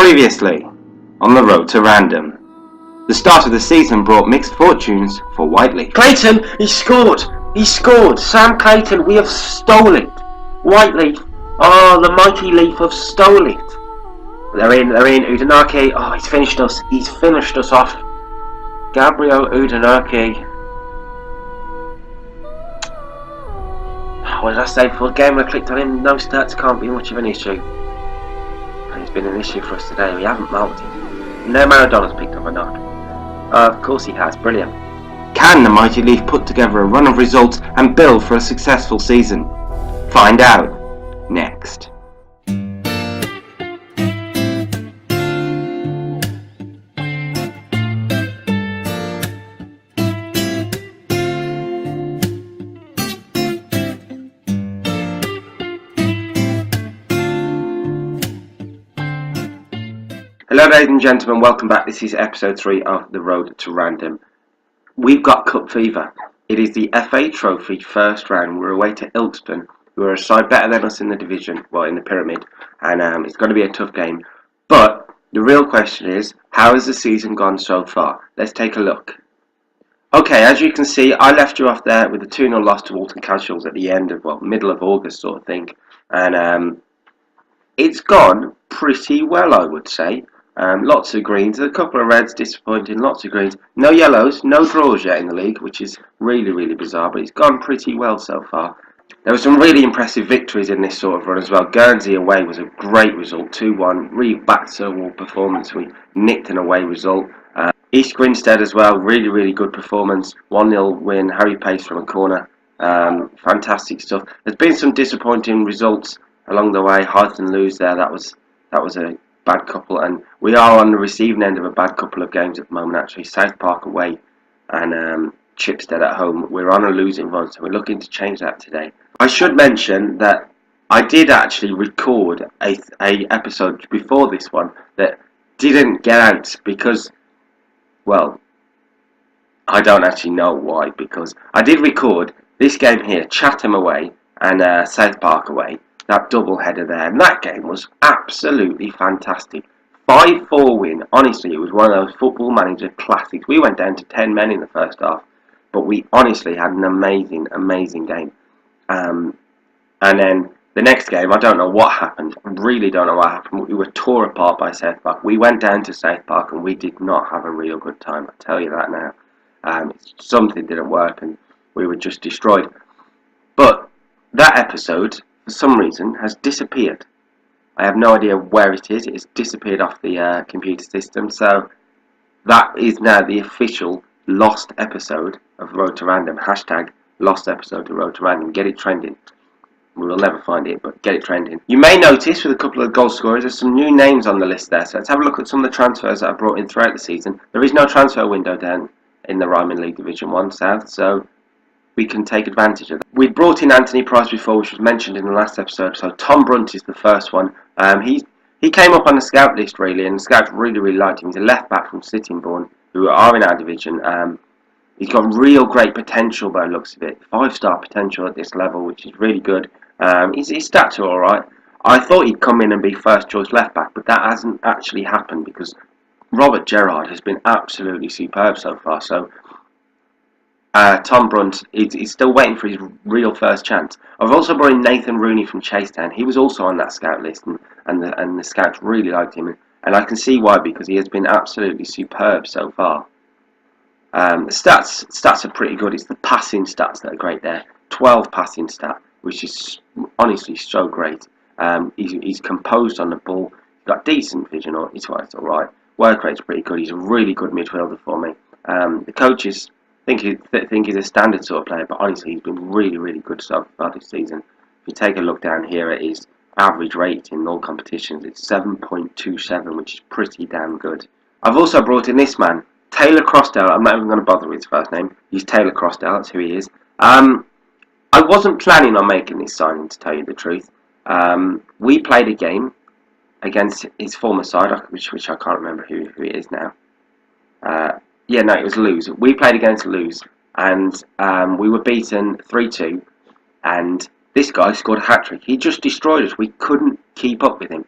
Previously, on the road to random, the start of the season brought mixed fortunes for Whyteleafe. Clayton, he scored! He scored! Sam Clayton, we have stole it! Whyteleafe, oh, the mighty Leaf have stole it! They're in, Udenaki, oh, he's finished us off. Gabriel Udenaki. What did I say before the game? I clicked on him, no stats, can't be much of an issue. And it's been an issue for us today, we haven't marked him. No Maradona's picked up a knock. Of course he has, brilliant. Can the mighty Leaf put together a run of results and build for a successful season? Find out next. Hello ladies and gentlemen, welcome back. This is episode 3 of The Road to Random. We've got cup fever. It is the FA Trophy first round. We're away to Ilkeston, who are a side better than us in the division, well in the pyramid, and it's going to be a tough game. But the real question is, how has the season gone so far? Let's take a look. Okay, as you can see, I left you off there with a 2-0 loss to Walton Casuals at the end of, middle of August sort of thing. And it's gone pretty well, I would say. Lots of greens, a couple of reds, disappointing, lots of greens. No yellows, no draws yet in the league, which is really, really bizarre, but it's gone pretty well so far. There were some really impressive victories in this sort of run as well. Guernsey away was a great result, 2-1, really back-to-the-wall performance. We nicked an away result. East Grinstead as well, really, really good performance. 1-0 win, Harry Pace from a corner. Fantastic stuff. There's been some disappointing results along the way. Hythe and lose there, that was a bad couple, and we are on the receiving end of a bad couple of games at the moment actually. South Park away and Chipstead at home. We're on a losing run, so we're looking to change that today. I should mention that I did actually record a episode before this one that didn't get out because, well, I don't actually know why, because I did record this game here, Chatham away and South Park away, that double header there, and that game was absolutely fantastic. 5-4 win. Honestly, it was one of those Football Manager classics. We went down to 10 men in the first half, but we honestly had an amazing game. And then the next game, I don't know what happened. I really don't know what happened. We were tore apart by South Park. We went down to South Park and we did not have a real good time. I tell you that now. Something didn't work and we were just destroyed. But that episode, for some reason, has disappeared. I have no idea where it is. It's disappeared off the computer system. So that is now the official lost episode of Road to Random. Hashtag lost episode of Road to Random. Get it trending. We will never find it, but get it trending. You may notice with a couple of goal scorers, there's some new names on the list there. So let's have a look at some of the transfers that I brought in throughout the season. There is no transfer window down in the Ryman League Division 1 South, so we can take advantage of that. We brought in Anthony Price before, which was mentioned in the last episode. So Tom Brunt is the first one. He came up on the scout list really, and the scouts really liked him. He's a left back from Sittingbourne, who are in our division. He's got real great potential by the looks of it. 5-star potential at this level, which is really good. His stats are alright. I thought he'd come in and be first choice left back, but that hasn't actually happened because Robert Gerrard has been absolutely superb so far. So Tom Brunt is still waiting for his real first chance. I've also brought in Nathan Rooney from Chasetown. He was also on that scout list, and the scouts really liked him, and I can see why, because he has been absolutely superb so far. The stats are pretty good. It's the passing stats that are great there. 12 passing stat, which is honestly so great. He's composed on the ball. He's got decent vision. It's alright. Work rate's pretty good. He's a really good midfielder for me. The coaches think he's a standard sort of player, but honestly he's been really good so far this season. If you take a look down here at his average rate in all competitions, it's 7.27, which is pretty damn good. I've also brought in this man, Taylor Crossdale. I'm not even going to bother with his first name. He's Taylor Crossdale, that's who he is. I wasn't planning on making this signing, to tell you the truth. We played a game against his former side, which I can't remember who it is now. It was Lewes. We played against Lewes, and we were beaten 3-2, and this guy scored a hat-trick. He just destroyed us. We couldn't keep up with him.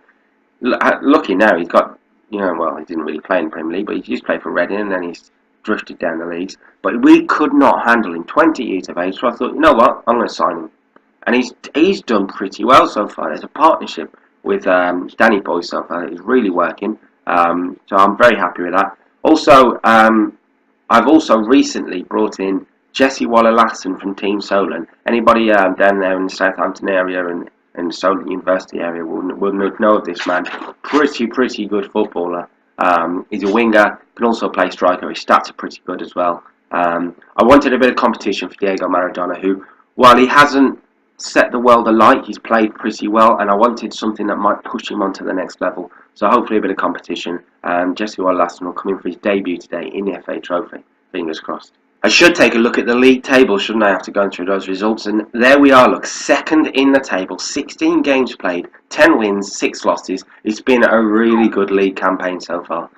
Lucky now, he's got well, he didn't really play in the Premier League, but he used to play for Reading, and then he's drifted down the leagues. But we could not handle him, 20 years of age. So I thought, you know what, I'm going to sign him, and he's done pretty well so far. There's a partnership with Danny Boy so far that is really working. So I'm very happy with that. Also, I've also recently brought in Jesse Waller-Lasson from Team Solent. Anybody down there in the Southampton area and in the Solent University area will know of this man. Pretty good footballer. He's a winger, can also play striker. His stats are pretty good as well. I wanted a bit of competition for Diego Maradona, who, while he hasn't set the world alight, he's played pretty well, and I wanted something that might push him onto the next level. So hopefully a bit of competition. Jesse Waller-Lasson will come in for his debut today in the FA Trophy. Fingers crossed. I should take a look at the league table, shouldn't I, after going through those results? And there we are, look, second in the table, 16 games played, 10 wins, 6 losses. It's been a really good league campaign so far.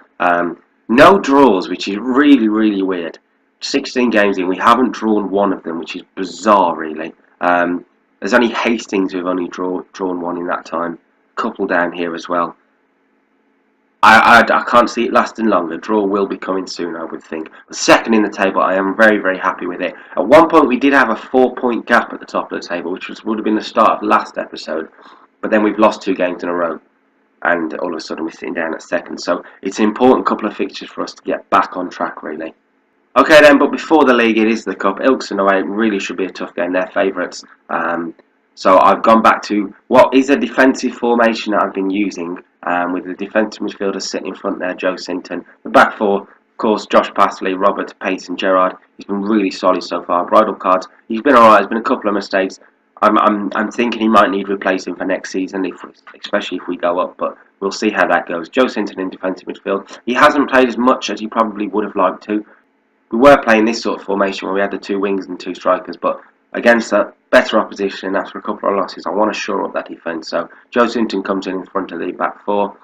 No draws, which is really weird. 16 games in, we haven't drawn one of them, which is bizarre, really. There's only Hastings who've only drawn one in that time. A couple down here as well. I can't see it lasting long. A draw will be coming soon, I would think. But second in the table, I am very happy with it. At one point, we did have a 4-point gap at the top of the table, which would have been the start of last episode. But then we've lost 2 games in a row, and all of a sudden we're sitting down at second. So it's an important couple of fixtures for us to get back on track, really. Okay then, but before the league, it is the cup. Ilkeston away really should be a tough game. They're favourites. So I've gone back to what is a defensive formation that I've been using, with the defensive midfielders sitting in front there, Joe Sinton. The back four, of course, Josh Passley, Robert, Payton, Gerrard. He's been really solid so far. Bridle cards, he's been alright. There's been a couple of mistakes. I'm thinking he might need replacing for next season, especially if we go up, but we'll see how that goes. Joe Sinton in defensive midfield. He hasn't played as much as he probably would have liked to. We were playing this sort of formation where we had the 2 wings and 2 strikers, but against a better opposition after a couple of losses, I want to shore up that defence. So Joe Sinton comes in front of the back 4.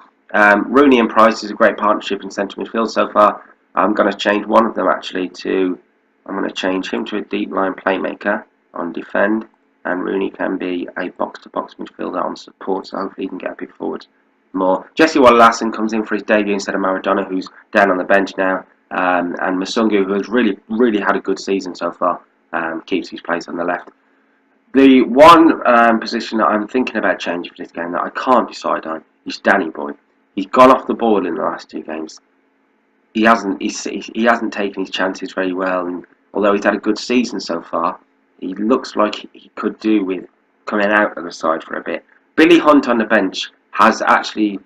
Rooney and Price is a great partnership in centre midfield so far. I'm going to change one of them actually I'm going to change him to a deep line playmaker on defend, and Rooney can be a box-to-box midfielder on support, so hopefully he can get a bit forward more. Jesse Waller-Lasson comes in for his debut instead of Maradona, who's down on the bench now. And Masungu, who has really had a good season so far, keeps his place on the left. The one position that I'm thinking about changing for this game that I can't decide on is Danny Boy. He's gone off the ball in the last 2 games. He hasn't taken his chances very well, and although he's had a good season so far, he looks like he could do with coming out of the side for a bit. Billy Hunt on the bench has actually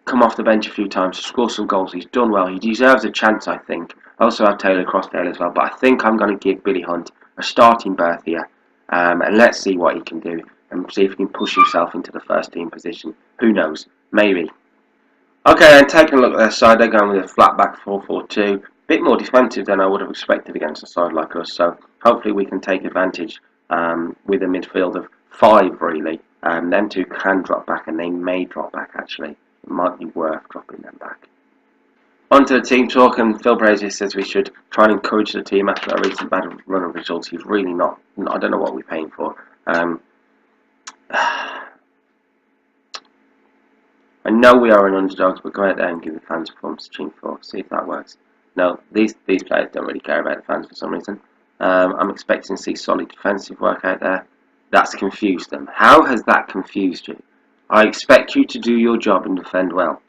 come off the bench a few times to score some goals. He's done well. He deserves a chance, I think. I also have Taylor Crossdale as well, but I think I'm going to give Billy Hunt a starting berth here, and let's see what he can do and see if he can push himself into the first team position. Who knows? Maybe. Okay, and taking a look at their side, they're going with a flat back 4-4-2. A bit more defensive than I would have expected against a side like us, so hopefully we can take advantage with a midfield of 5 really. Them 2 can drop back, and they may drop back actually. It might be worth dropping them back. On to the team talk, and Phil Brazier says we should try and encourage the team after a recent bad run of results. He's really not. I don't know what we're paying for. I know we are an underdogs, but go out there and give the fans a performance to cheer for. See if that works. No, these players don't really care about the fans for some reason. I'm expecting to see solid defensive work out there. That's confused them. How has that confused you? I expect you to do your job and defend well.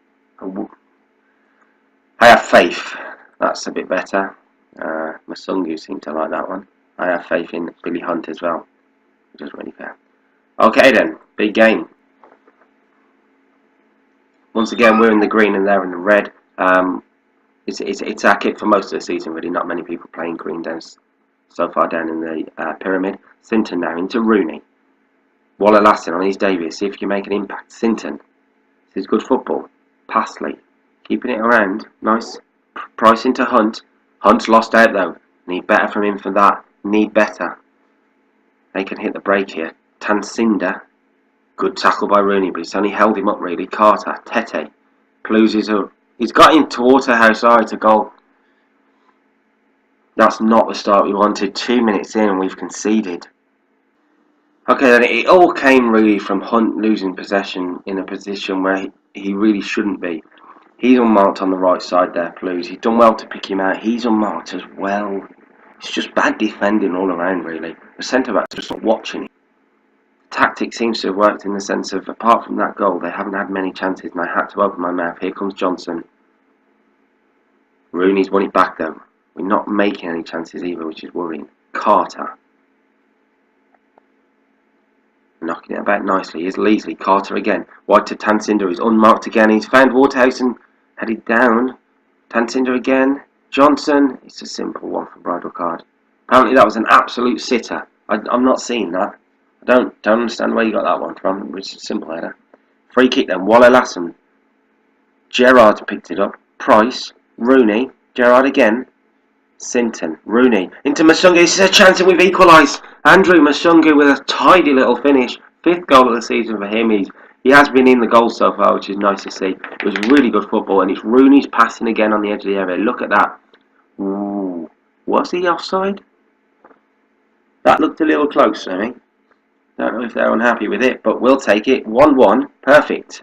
I have faith. That's a bit better. Masungu seemed to like that one. I have faith in Billy Hunt as well. He doesn't really care. Okay then, big game. Once again, we're in the green and they're in the red. It's our kit for most of the season, really. Not many people playing green down so far down in the pyramid. Sinton now into Rooney. Waller-Lasson on his debut. See if he can make an impact. Sinton. This is good football. Passley. Keeping it around. Nice. Price into Hunt. Hunt's lost out though. Need better from him for that. Need better. They can hit the break here. Tansinda. Good tackle by Rooney, but it's only held him up really. Carter. Tete. Closes up. He's got into Waterhouse. It's a goal. That's not the start we wanted. 2 minutes in and we've conceded. Okay, then it all came really from Hunt losing possession in a position where he really shouldn't be. He's unmarked on the right side there, Blues. He's done well to pick him out. He's unmarked as well. It's just bad defending all around, really. The centre-back's just not watching it. Tactic seems to have worked in the sense of, apart from that goal, they haven't had many chances, and I had to open my mouth. Here comes Johnson. Rooney's won it back, though. We're not making any chances either, which is worrying. Carter. Knocking it about nicely. Here's Leesley. Carter again. Wide to Tansinder. He's unmarked again. He's found Waterhouse and headed down. Tansinder again. Johnson. It's a simple one for bridal card. Apparently that was an absolute sitter. I'm not seeing that. I don't understand where you got that one from. It's a simple header. Free kick then. Whyteleafe. Gerrard picked it up. Price. Rooney. Gerrard again. Sinton. Rooney. Into Masungu. This is a chance and we've equalised. Andrew Masungu with a tidy little finish. 5th goal of the season for him. He has been in the goal so far, which is nice to see. It was really good football, and it's Rooney's passing again on the edge of the area. Look at that. Ooh. Was he offside? That looked a little close to me. Don't know if they're unhappy with it, but we'll take it. 1-1. Perfect.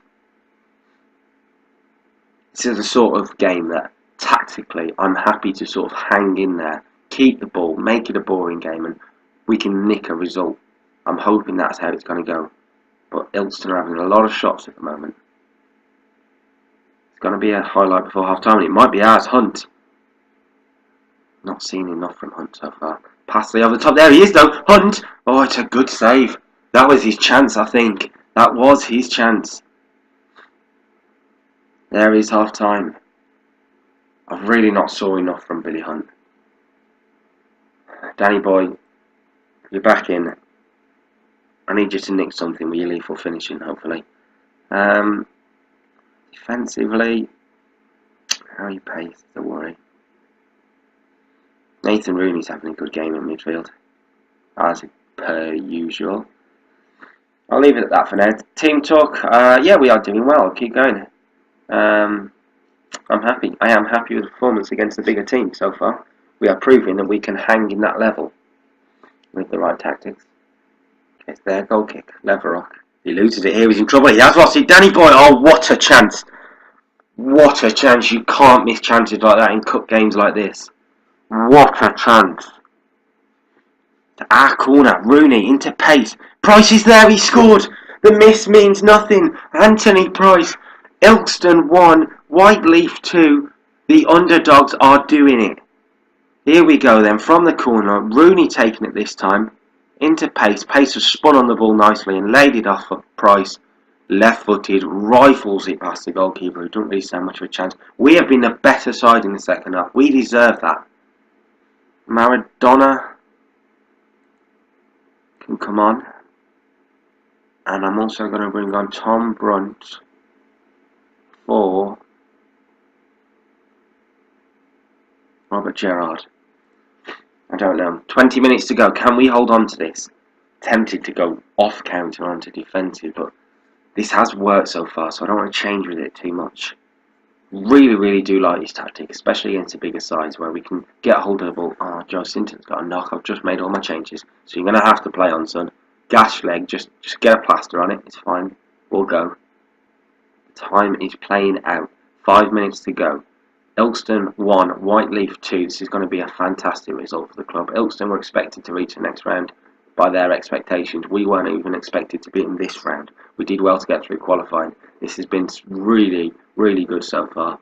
This is the sort of game that, tactically, I'm happy to sort of hang in there, keep the ball, make it a boring game, and we can nick a result. I'm hoping that's how it's going to go. But Ilkeston are having a lot of shots at the moment. It's going to be a highlight before half time, and it might be ours. Hunt. Not seen enough from Hunt so far. Pass the over the top. There he is, though. Hunt. Oh, it's a good save. That was his chance, I think. That was his chance. There is half time. I've really not saw enough from Billy Hunt. Danny boy, you're back in. I need you to nick something with your lethal finishing, hopefully. Defensively, how are you paced? Don't worry. Nathan Rooney's having a good game in midfield, as per usual. I'll leave it at that for now. Team talk. Yeah, we are doing well. Keep going. I'm happy. I am happy with the performance against the bigger team so far. We are proving that we can hang in that level with the right tactics. It's their goal kick. Leverock. He loses it here. He's in trouble. He has lost it. Danny Boy. Oh, what a chance. What a chance. You can't miss chances like that in cup games like this. What a chance. To our corner. Rooney into pace. Price is there. He scored. The miss means nothing. Anthony Price. Ilkeston 1. Whyteleafe 2. The underdogs are doing it. Here we go then. From the corner. Rooney taking it this time. Into Pace. Pace has spun on the ball nicely and laid it off for Price. Left-footed, rifles it past the goalkeeper who doesn't really stand much of a chance. We have been the better side in the second half. We deserve that. Maradona can come on. And I'm also going to bring on Tom Brunt for Robert Gerrard. I don't know. 20 minutes to go. Can we hold on to this? Tempted to go off counter onto defensive, but this has worked so far, so I don't want to change with it too much. Really, really do like this tactic, especially against the bigger sides where we can get hold of the ball. Oh, Joe Sinton's got a knock. I've just made all my changes, so you're going to have to play on, son. Gash leg, just get a plaster on it. It's fine. We'll go. Time is playing out. 5 minutes to go. Ilkeston 1, Whyteleafe 2. This is going to be a fantastic result for the club. Ilkeston were expected to reach the next round by their expectations. We weren't even expected to be in this round. We did well to get through qualifying. This has been really, really good so far.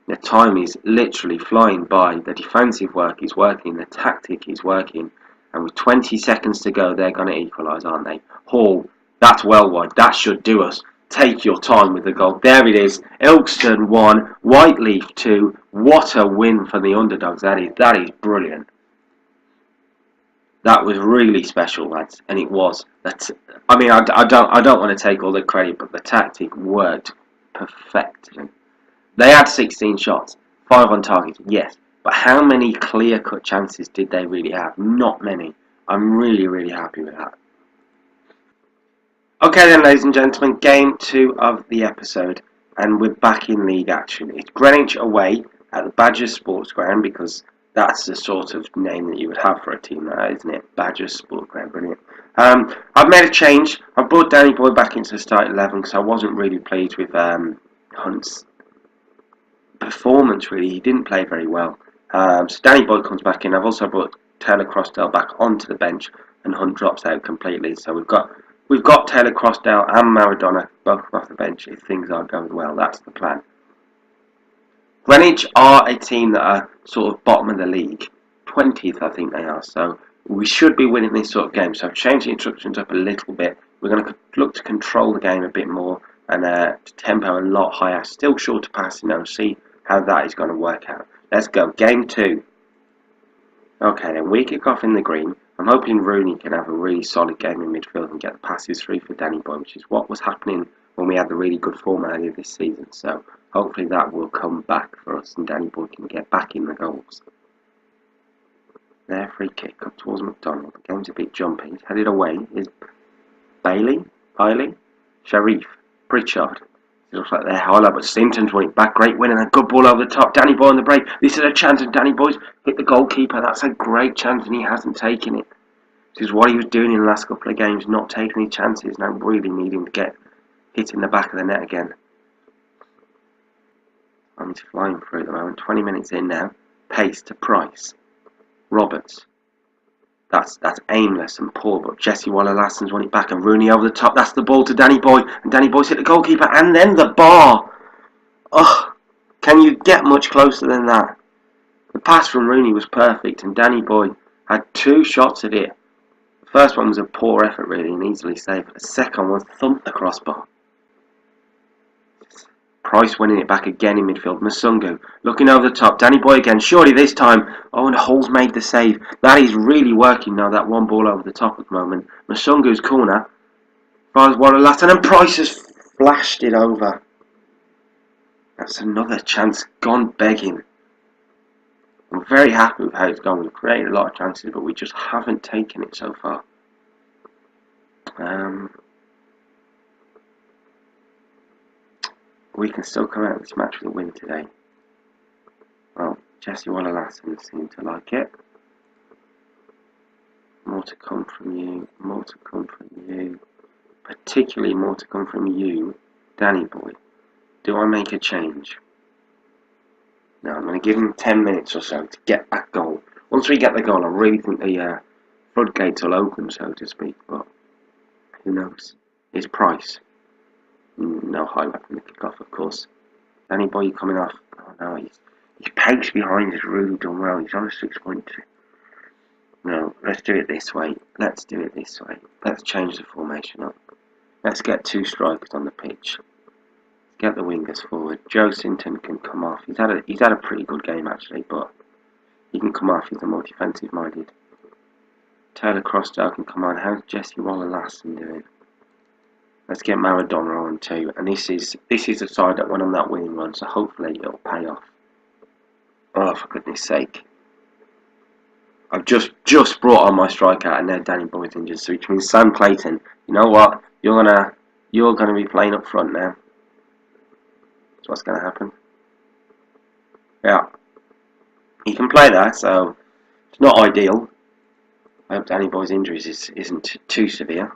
The time is literally flying by. The defensive work is working. The tactic is working. And with 20 seconds to go, they're going to equalise, aren't they? Hall, that's well wide. That should do us. Take your time with the goal. There it is. Ilkeston 1, Whyteleafe 2. What a win for the underdogs. That is brilliant. That was really special, lads, and it was. I mean, I don't want to take all the credit, but the tactic worked perfectly. They had 16 shots, 5 on target, yes, but how many clear-cut chances did they really have? Not many. I'm really, really happy with that. Okay then, ladies and gentlemen, game 2 of the episode, and we're back in league action. It's Greenwich away at the Badgers Sports Ground, because that's the sort of name that you would have for a team now, isn't it? Badgers Sports Ground, brilliant. I've made a change. I brought Danny Boy back into the starting 11 because I wasn't really pleased with Hunt's performance really. He didn't play very well. So Danny Boy comes back in. I've also brought Taylor Crossdale back onto the bench, and Hunt drops out completely. So we've got Taylor Crossdale and Maradona both off the bench if things are going well. That's the plan. Greenwich are a team that are sort of bottom of the league, 20th I think they are. So we should be winning this sort of game. So I've changed the instructions up a little bit. We're going to look to control the game a bit more and tempo a lot higher. Still short of passing now. See how that is going to work out. Let's go. Game 2. Okay, then we kick off in the green. I'm hoping Rooney can have a really solid game in midfield and get the passes through for Danny Boy, which is what was happening when we had the really good form earlier this season. So hopefully that will come back for us and Danny Boy can get back in the goals. Their free kick up towards McDonald. The game's a bit jumpy. He's headed away. Is Bailey? Sharif? Pritchard? It looks like they're hollow, but Sinton's running back. Great win and a good ball over the top. Danny Boy on the break. This is a chance, and Danny Boy's hit the goalkeeper. That's a great chance, and he hasn't taken it. This is what he was doing in the last couple of games, not taking any chances. Now really needing to get hit in the back of the net again. He's flying through at the moment. 20 minutes in now. Pace to Price. Roberts. That's aimless and poor, but Jesse Waller-Lasson's won it back, and Rooney over the top. That's the ball to Danny Boy, and Danny Boy's hit the goalkeeper, and then the bar. Oh, can you get much closer than that? The pass from Rooney was perfect, and Danny Boy had 2 shots at it. The first one was a poor effort, really, and easily saved. But the second one thumped the crossbar. Price winning it back again in midfield. Masungu looking over the top. Danny Boy again. Surely this time. Oh, and Hall's made the save. That is really working now. That one ball over the top at the moment. Masungu's corner. Fires Waller-Lasson and Price has flashed it over. That's another chance gone begging. I'm very happy with how it's gone. We've created a lot of chances, but we just haven't taken it so far. We can still come out of this match with a win today. Well, Jesse Waller-Lasson seemed to like it. More to come from you. More to come from you. Particularly more to come from you, Danny Boy. Do I make a change? No, I'm going to give him 10 minutes or so to get that goal. Once we get the goal, I really think the floodgates will open, so to speak. But who knows? Here's Price. No highlight from the kick-off, of course. Danny Boy coming off. Oh no, his pace behind is really done well. He's on a 6.2. No, let's do it this way. Let's change the formation up. Let's get 2 strikers on the pitch. Get the wingers forward. Joe Sinton can come off. He's had a pretty good game actually, but he can come off. He's a more defensive minded. Taylor Crossdale can come on. How's Jesse Waller-Lasson doing? Let's get Maradona on too, and this is the side that went on that winning run, so hopefully it'll pay off. Oh, for goodness sake! I've just brought on my striker, and now Danny Boy's injured, so which means Sam Clayton. You know what? You're gonna be playing up front now. That's what's gonna happen. Yeah, he can play there, so it's not ideal. I hope Danny Boy's injuries isn't too severe.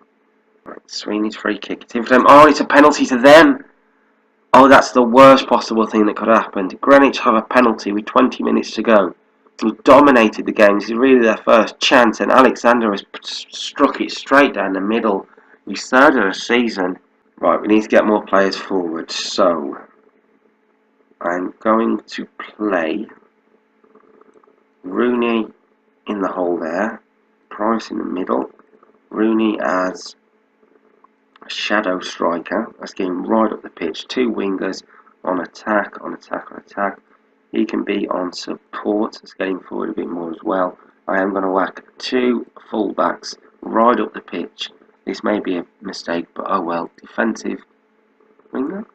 Right, Sweeney's free kick. It's in for them. Oh, it's a penalty to them. Oh, that's the worst possible thing that could have happened. Greenwich have a penalty with 20 minutes to go. We dominated the game. This is really their first chance, and Alexander has struck it straight down the middle. He's third of the season. Right, we need to get more players forward. So, I'm going to play Rooney in the hole there. Price in the middle. Rooney as a shadow striker. Let's get him right up the pitch. 2 wingers on attack. He can be on support. Let's get him forward a bit more as well. I am going to whack 2 fullbacks right up the pitch. This may be a mistake, but oh well. Defensive winger.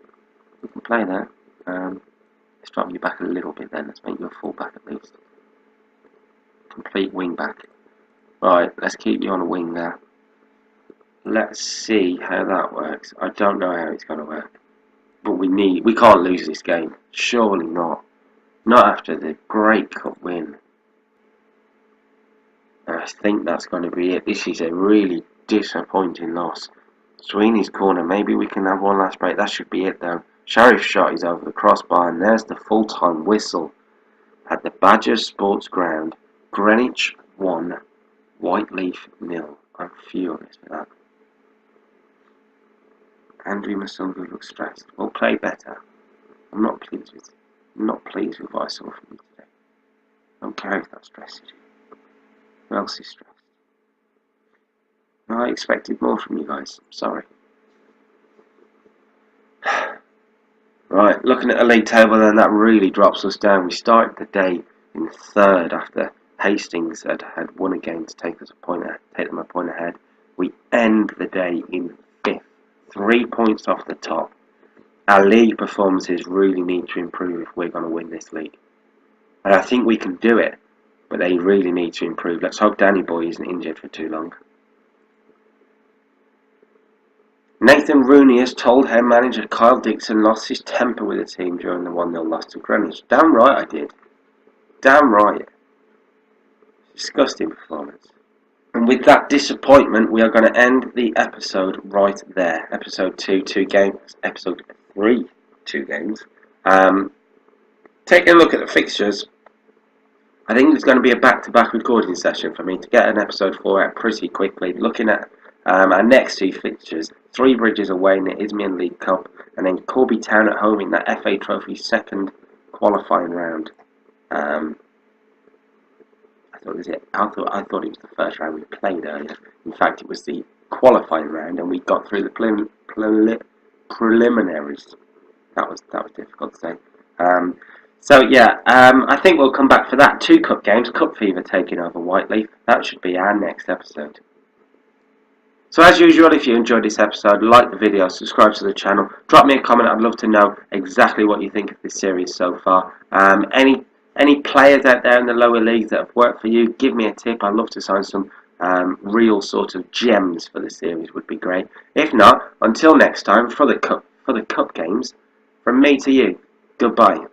We can play there. Let's drop you back a little bit then. Let's make you a fullback at least. Complete wing back. Right, let's keep you on a wing there. Let's see how that works. I don't know how it's going to work. But we can't lose this game. Surely not. Not after the great cup win. And I think that's going to be it. This is a really disappointing loss. Sweeney's corner. Maybe we can have one last break. That should be it though. Sheriff shot is over the crossbar, and there's the full-time whistle at the Badgers Sports Ground. Greenwich 1, Whyteleafe 0. I'm furious with that. Andrew Masungu looks stressed. We'll play better. I'm not pleased with what I saw from you today. I don't care if that stresses you. Who else is stressed? I expected more from you guys. Sorry. Right, looking at the league table, then that really drops us down. We started the day in third after Hastings had won a game to take them a point ahead. We end the day in fifth, 3 points off the top. Our league performances really need to improve if we're going to win this league. And I think we can do it, but they really need to improve. Let's hope Danny Boy isn't injured for too long. Nathan Rooney has told head manager Kyle Dixon lost his temper with the team during the 1-0 loss to Greenwich. Damn right I did. Damn right. Disgusting performance. And with that disappointment, we are going to end the episode right there. Episode 2, 2 games. Episode 3, 2 games. Taking a look at the fixtures, I think there's going to be a back-to-back recording session for me to get an episode 4 out pretty quickly. Looking at our next 2 fixtures, Three Bridges away in the Isthmian League Cup, and then Corby Town at home in that FA Trophy second qualifying round. I thought it was the first round we played earlier. In fact, it was the qualifying round, and we got through the preliminaries. That was difficult to say. I think we'll come back for that. 2 cup games, Cup Fever taking over Whyteleafe. That should be our next episode. So as usual, if you enjoyed this episode, like the video, subscribe to the channel, drop me a comment. I'd love to know exactly what you think of this series so far. Any players out there in the lower leagues that have worked for you, give me a tip. I'd love to sign some real sort of gems for the series. Would be great. If not, until next time, for the cup games, from me to you, goodbye.